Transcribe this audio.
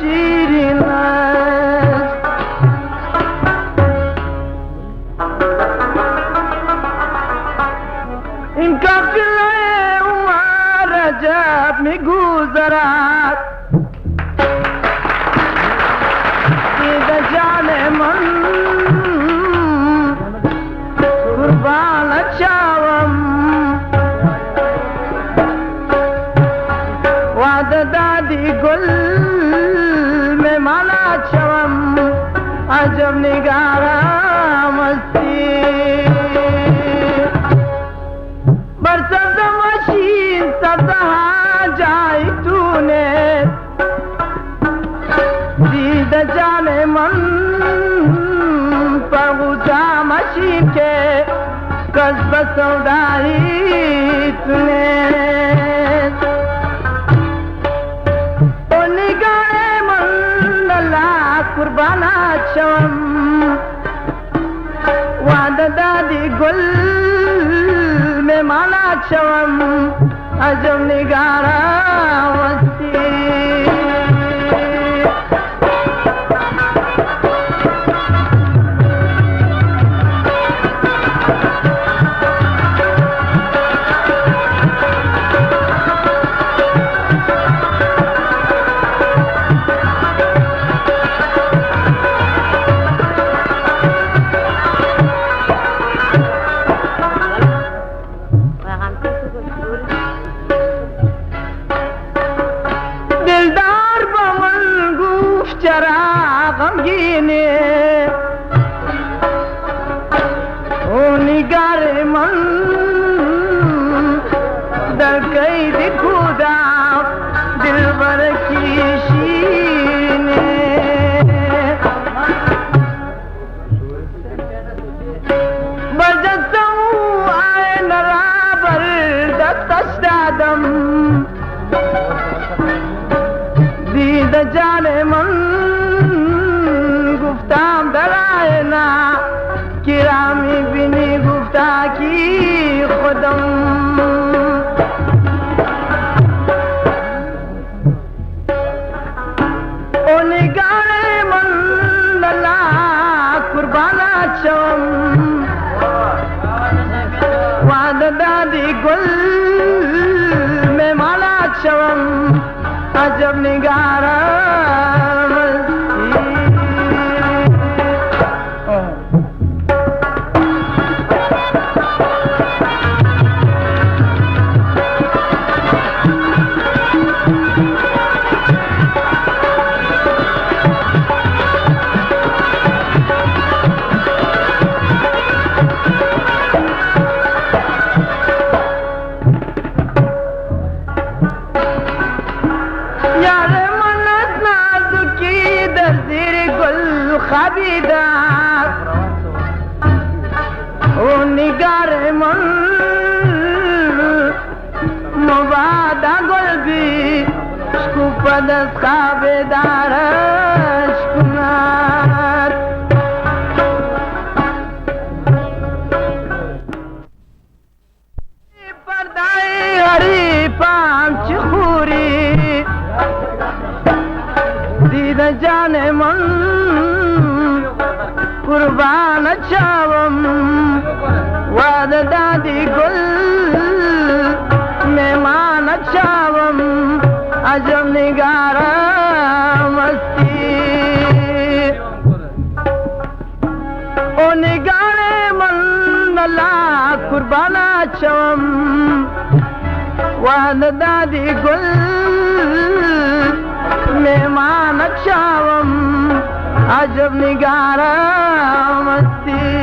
شیرین است این قافله و رجب میگذرد دیده جان من قربانت شوم وعده دادی گل ممانت شوم عجب نگارم استی بر سبز ماشین سبز ها جای تونه دیده جان من پرغوزا ماشین که قصب سودایی تونه او نگاه من الله قربانت شوم وعده دادی گل ممانت شوم عجب نگارم استی غمگینه او نگار من در قید خدا دلبر کشینه بجستم آین را بر دستش دادم دیده جان من گفتم در آینه کرامی بینی گفتا کی خودم او نگار من الله قربانت شوم وعده دادی گل ممانت شوم عجب نگارم خبیدار او نگار من مبادا گل بی شکوفت از خبیدارش کند پردای حریفم چی خوری دیده جان من قربانت شوم وعده دادی گل ممانت شوم عجب نگارم استی او نگار من الله قربانت شوم وعده دادی گل ممانت شوم عجب نگارم استی